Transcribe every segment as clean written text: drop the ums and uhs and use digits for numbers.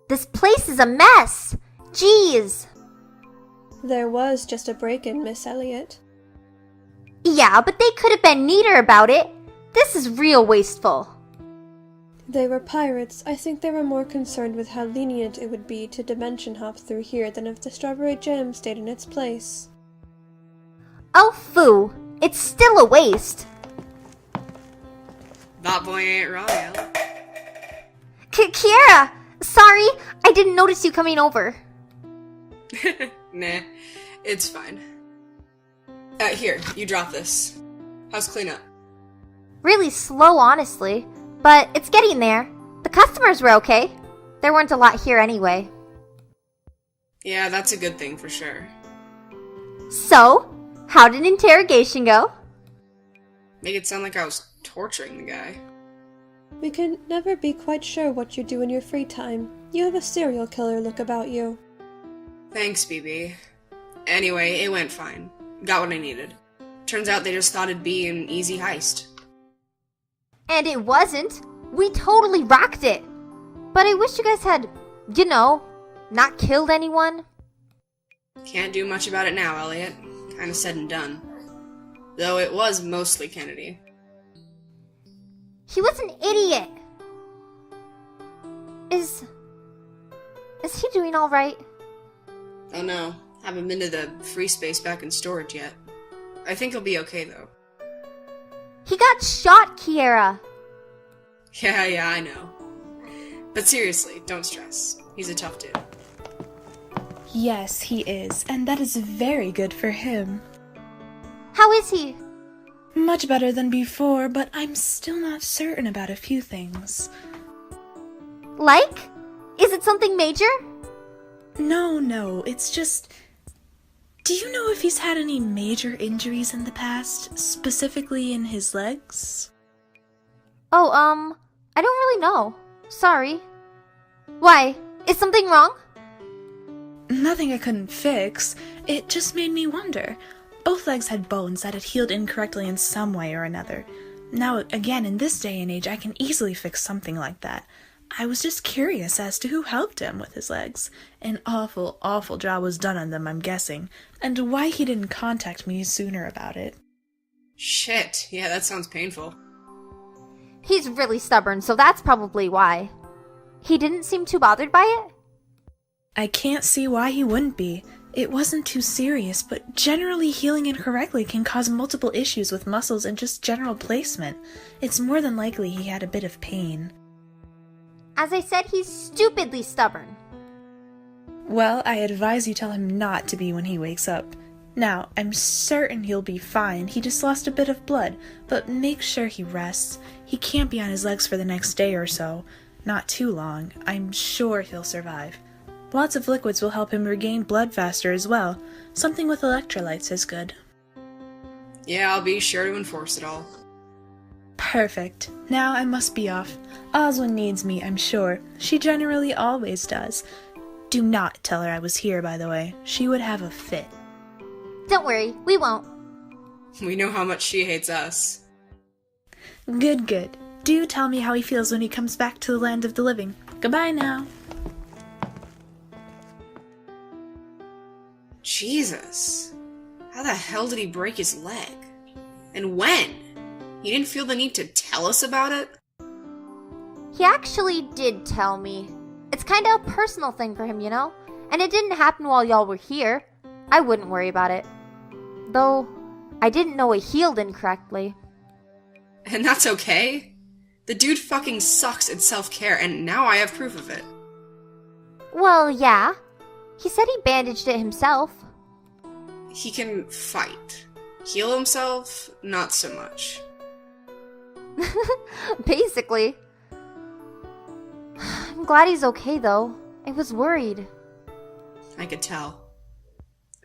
This place is a mess! Jeez! There was just a break-in, Miss Elliot. Yeah, but they could have been neater about it. This is real wasteful. They were pirates. I think they were more concerned with how lenient it would be to dimension hop through here than if the strawberry jam stayed in its place. Oh, phoo. It's still a waste. That boy ain't wrong, Ellie. Kiera! Sorry, I didn't notice you coming over. Nah, it's fine. Here, you drop this. How's cleanup? Really slow, honestly. But it's getting there. The customers were okay. There weren't a lot here anyway. Yeah, that's a good thing for sure. So, how did interrogation go? Make it sound like I was torturing the guy. We can never be quite sure what you do in your free time. You have a serial killer look about you. Thanks, BB. Anyway, it went fine. Got what I needed. Turns out they just thought it'd be an easy heist. And it wasn't. We totally rocked it. But I wish you guys had, not killed anyone. Can't do much about it now, Elliot. Kinda said and done. Though it was mostly Kennedy. He was an idiot. Is he doing all right? Oh no, haven't been to the free space back in storage yet. I think he'll be okay though. He got shot, Kiera. Yeah, I know. But seriously, don't stress. He's a tough dude. Yes, he is, and that is very good for him. How is he? Much better than before, but I'm still not certain about a few things. Like? Is it something major? No, it's just... Do you know if he's had any major injuries in the past, specifically in his legs? Oh, I don't really know. Sorry. Why? Is something wrong? Nothing I couldn't fix. It just made me wonder. Both legs had bones that had healed incorrectly in some way or another. Now, again, in this day and age, I can easily fix something like that. I was just curious as to who helped him with his legs. An awful job was done on them, I'm guessing, and why he didn't contact me sooner about it. Shit, yeah, that sounds painful. He's really stubborn, so that's probably why. He didn't seem too bothered by it? I can't see why he wouldn't be. It wasn't too serious, but generally healing incorrectly can cause multiple issues with muscles and just general placement. It's more than likely he had a bit of pain. As I said, he's stupidly stubborn. Well, I advise you tell him not to be when he wakes up. Now, I'm certain he'll be fine. He just lost a bit of blood, but make sure he rests. He can't be on his legs for the next day or so. Not too long. I'm sure he'll survive. Lots of liquids will help him regain blood faster as well. Something with electrolytes is good. Yeah, I'll be sure to enforce it all. Perfect. Now I must be off. Oswin needs me, I'm sure. She generally always does. Do not tell her I was here, by the way. She would have a fit. Don't worry, we won't. We know how much she hates us. Good. Do tell me how he feels when he comes back to the land of the living. Goodbye now. Jesus. How the hell did he break his leg? And when? He didn't feel the need to tell us about it? He actually did tell me. It's kinda a personal thing for him, And it didn't happen while y'all were here. I wouldn't worry about it. Though, I didn't know he healed incorrectly. And that's okay? The dude fucking sucks at self-care, and now I have proof of it. Well, yeah. He said he bandaged it himself. He can fight. Heal himself, not so much. Basically. I'm glad he's okay, though. I was worried. I could tell.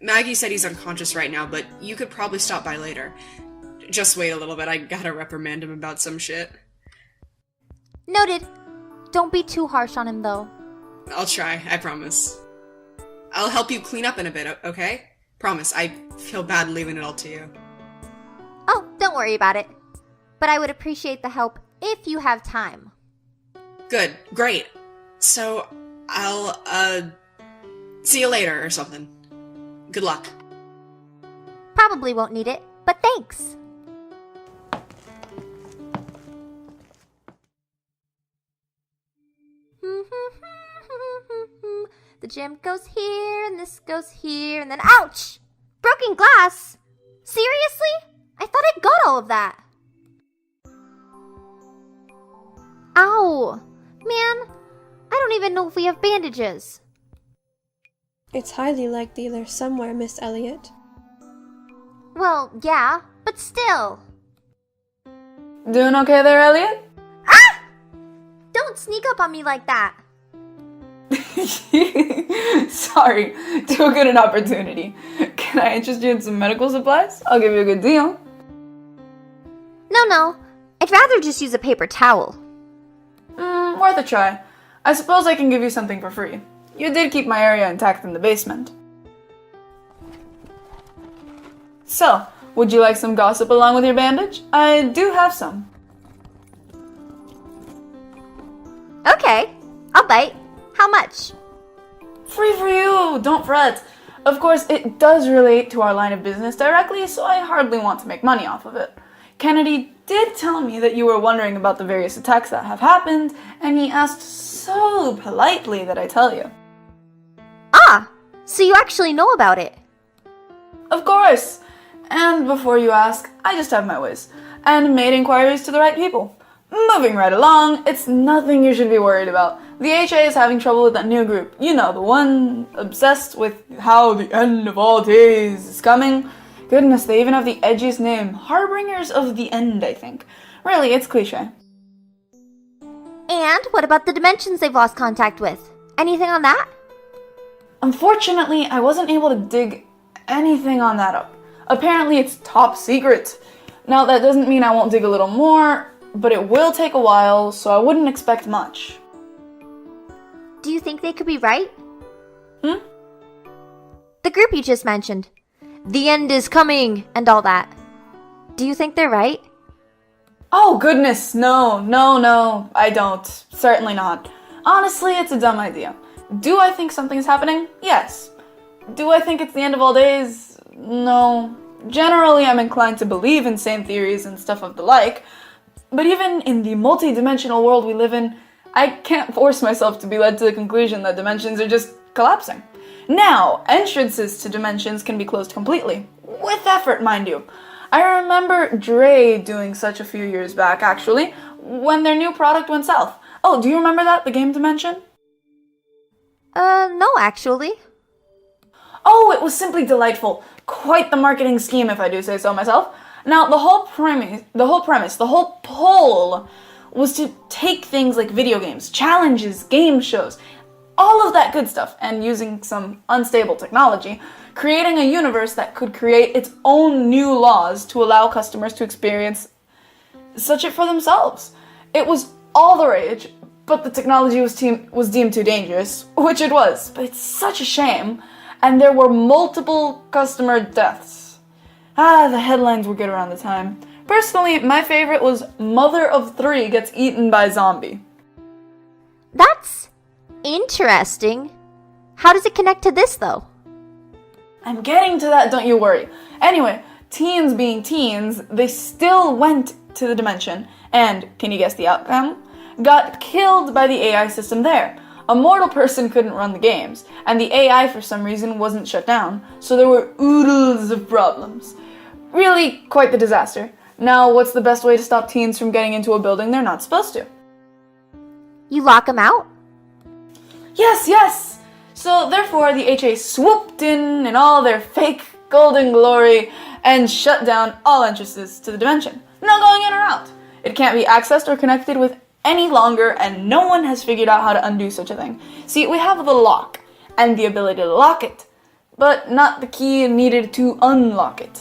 Maggie said he's unconscious right now, but you could probably stop by later. Just wait a little bit, I gotta reprimand him about some shit. Noted. Don't be too harsh on him, though. I'll try, I promise. I'll help you clean up in a bit, okay? Promise, I feel bad leaving it all to you. Oh, don't worry about it. But I would appreciate the help if you have time. Good, great. So, I'll, see you later or something. Good luck. Probably won't need it, but thanks. The gym goes here, and this goes here, and then ouch! Broken glass? Seriously? I thought I got all of that. Ow! Man, I don't even know if we have bandages. It's highly likely they're somewhere, Miss Elliot. Well, yeah, but still. Doing okay there, Elliot? Ah! Don't sneak up on me like that. Sorry, too good an opportunity. Can I interest you in some medical supplies? I'll give you a good deal. No, I'd rather just use a paper towel. Worth a try. I suppose I can give you something for free. You did keep my area intact in the basement. So, would you like some gossip along with your bandage? I do have some. Okay, I'll bite. How much? Free for you! Don't fret. Of course, it does relate to our line of business directly, so I hardly want to make money off of it. Kennedy did tell me that you were wondering about the various attacks that have happened, and he asked so politely that I tell you. Ah, so you actually know about it. Of course! And before you ask, I just have my ways, and made inquiries to the right people. Moving right along, it's nothing you should be worried about. The HA is having trouble with that new group. You know, the one obsessed with how the end of all days is coming. Goodness, they even have the edgiest name. Harbingers of the End, I think. Really, it's cliche. And what about the dimensions they've lost contact with? Anything on that? Unfortunately, I wasn't able to dig anything on that up. Apparently, it's top secret. Now, that doesn't mean I won't dig a little more, but it will take a while, so I wouldn't expect much. Do you think they could be right? Hmm? The group you just mentioned. The end is coming, and all that. Do you think they're right? Oh, goodness, no, I don't. Certainly not. Honestly, it's a dumb idea. Do I think something's happening? Yes. Do I think it's the end of all days? No. Generally, I'm inclined to believe in sane theories and stuff of the like, but even in the multi-dimensional world we live in, I can't force myself to be led to the conclusion that dimensions are just collapsing. Now, entrances to dimensions can be closed completely. With effort, mind you. I remember Dre doing such a few years back, actually, when their new product went south. Oh, do you remember that? The game Dimension? No, actually. Oh, it was simply delightful. Quite the marketing scheme, if I do say so myself. Now, the whole pull was to take things like video games, challenges, game shows, all of that good stuff, and using some unstable technology, creating a universe that could create its own new laws to allow customers to experience such it for themselves. It was all the rage, but the technology was deemed too dangerous, which it was, but it's such a shame, and there were multiple customer deaths. The headlines were good around the time. Personally, my favorite was Mother of 3 gets eaten by zombie. That's interesting. How does it connect to this, though? I'm getting to that, don't you worry. Anyway, teens being teens, they still went to the dimension, and, can you guess the outcome? Got killed by the AI system there. A mortal person couldn't run the games, and the AI for some reason wasn't shut down, so there were oodles of problems. Really, quite the disaster. Now, what's the best way to stop teens from getting into a building they're not supposed to? You lock them out? Yes! So, therefore, the HA swooped in all their fake golden glory and shut down all entrances to the dimension. No going in or out. It can't be accessed or connected with any longer, and no one has figured out how to undo such a thing. See, we have the lock and the ability to lock it, but not the key needed to unlock it.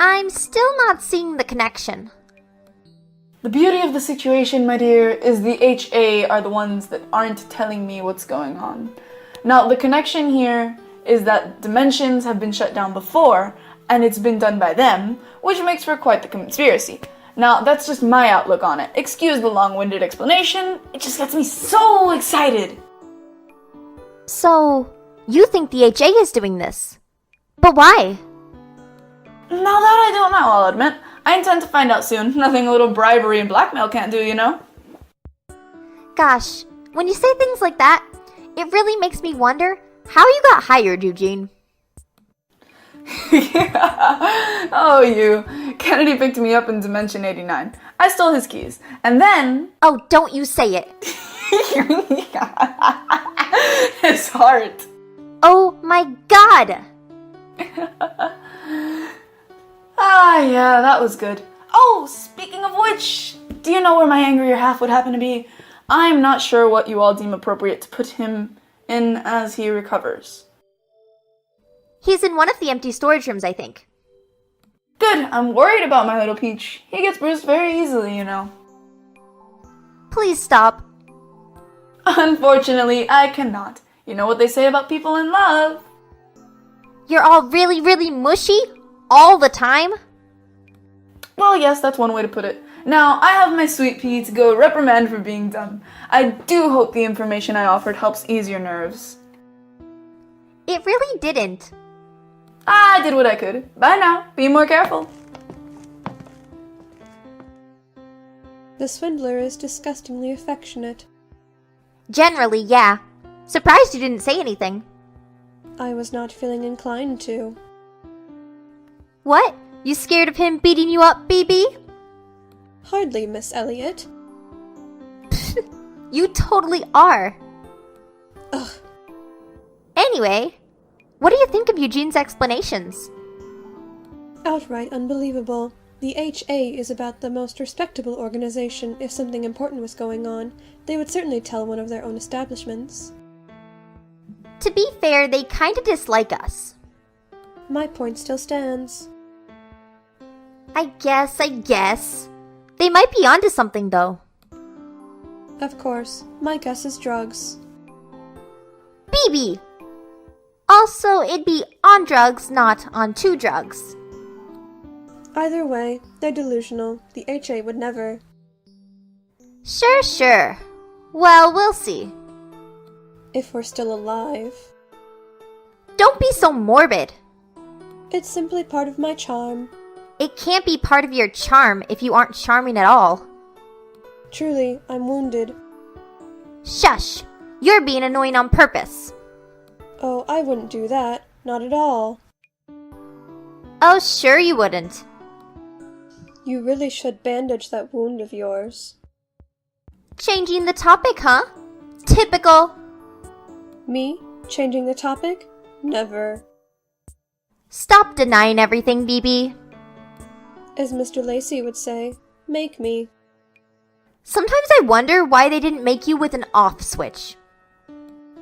I'm still not seeing the connection. The beauty of the situation, my dear, is the HA are the ones that aren't telling me what's going on. Now, the connection here is that dimensions have been shut down before, and it's been done by them, which makes for quite the conspiracy. Now, that's just my outlook on it. Excuse the long-winded explanation, it just gets me so excited. So, you think the HA is doing this? But why? Now that I don't know, I'll admit. I intend to find out soon. Nothing a little bribery and blackmail can't do, you know? Gosh, when you say things like that, it really makes me wonder how you got hired, Eugene. Oh, you. Kennedy picked me up in Dimension 89. I stole his keys. And then... Oh, don't you say it. His heart. Oh my god! Yeah, that was good. Oh, speaking of which, do you know where my angrier half would happen to be? I'm not sure what you all deem appropriate to put him in as he recovers. He's in one of the empty storage rooms, I think. Good, I'm worried about my little peach. He gets bruised very easily, you know. Please stop. Unfortunately, I cannot. You know what they say about people in love. You're all really, really mushy? All the time? Well, yes, that's one way to put it. Now, I have my sweet pea to go reprimand for being dumb. I do hope the information I offered helps ease your nerves. It really didn't. I did what I could. Bye now. Be more careful. The swindler is disgustingly affectionate. Generally, yeah. Surprised you didn't say anything. I was not feeling inclined to. What? You scared of him beating you up, BB? Hardly, Miss Elliot. You totally are. Ugh. Anyway, what do you think of Eugene's explanations? Outright unbelievable. The HA is about the most respectable organization. If something important was going on, they would certainly tell one of their own establishments. To be fair, they kinda dislike us. My point still stands. I guess. They might be onto something, though. Of course, my guess is drugs. BB! Also, it'd be on drugs, not on two drugs. Either way, they're delusional. The HA would never. Sure. Well, we'll see. If we're still alive. Don't be so morbid. It's simply part of my charm. It can't be part of your charm if you aren't charming at all. Truly, I'm wounded. Shush! You're being annoying on purpose. Oh, I wouldn't do that. Not at all. Oh, sure you wouldn't. You really should bandage that wound of yours. Changing the topic, huh? Typical. Me? Changing the topic? Never. Stop denying everything, BB. As Mr. Lacey would say, make me. Sometimes I wonder why they didn't make you with an off switch.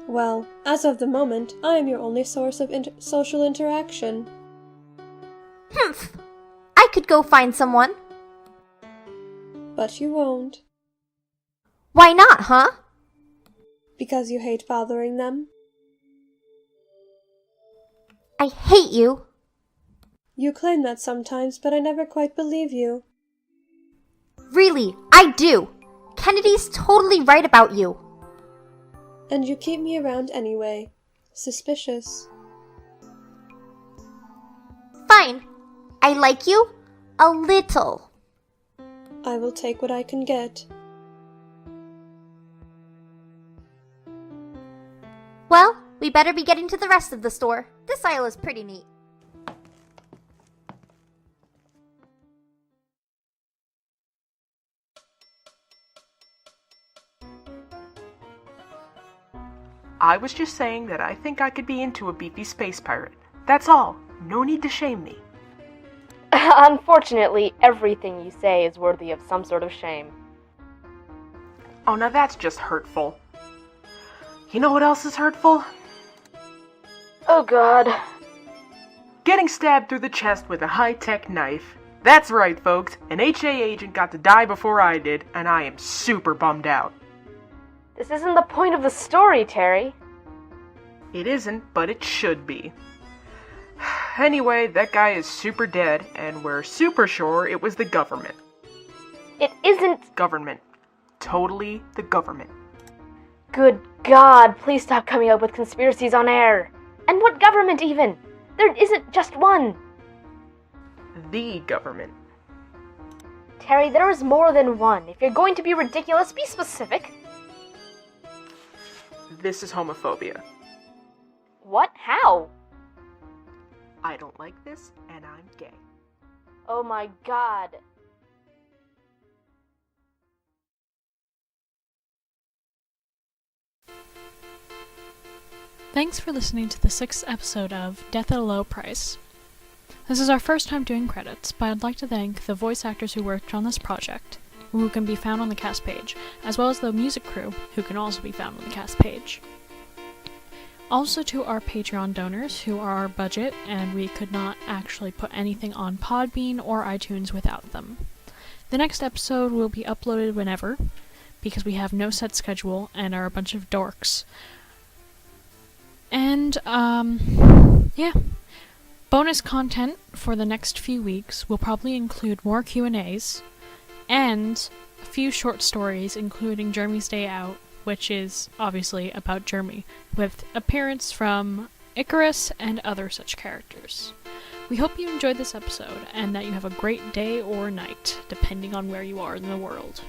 Well, as of the moment, I am your only source of social interaction. Humph. I could go find someone. But you won't. Why not, huh? Because you hate bothering them? I hate you. You claim that sometimes, but I never quite believe you. Really, I do. Kennedy's totally right about you. And you keep me around anyway. Suspicious. Fine. I like you a little. I will take what I can get. Well, we better be getting to the rest of the store. This aisle is pretty neat. I was just saying that I think I could be into a beefy space pirate. That's all. No need to shame me. Unfortunately, everything you say is worthy of some sort of shame. Oh, now that's just hurtful. You know what else is hurtful? Oh god. Getting stabbed through the chest with a high-tech knife. That's right, folks. An HA agent got to die before I did, and I am super bummed out. This isn't the point of the story, Terry. It isn't, but it should be. Anyway, that guy is super dead, and we're super sure it was the government. It isn't. Government. Totally the government. Good God, please stop coming up with conspiracies on air. And what government even? There isn't just one. The government. Terry, there is more than one. If you're going to be ridiculous, be specific. This is homophobia. What? How? I don't like this, and I'm gay. Oh my God. Thanks for listening to the 6th episode of Death at a Low Price. This is our first time doing credits, but I'd like to thank the voice actors who worked on this project, who can be found on the cast page, as well as the music crew, who can also be found on the cast page. Also to our Patreon donors, who are our budget, and we could not actually put anything on Podbean or iTunes without them. The next episode will be uploaded whenever, because we have no set schedule and are a bunch of dorks. And, yeah. Bonus content for the next few weeks will probably include more Q&As, and a few short stories, including Jeremy's Day Out, which is obviously about Jeremy, with appearance from Icarus and other such characters. We hope you enjoyed this episode, and that you have a great day or night, depending on where you are in the world.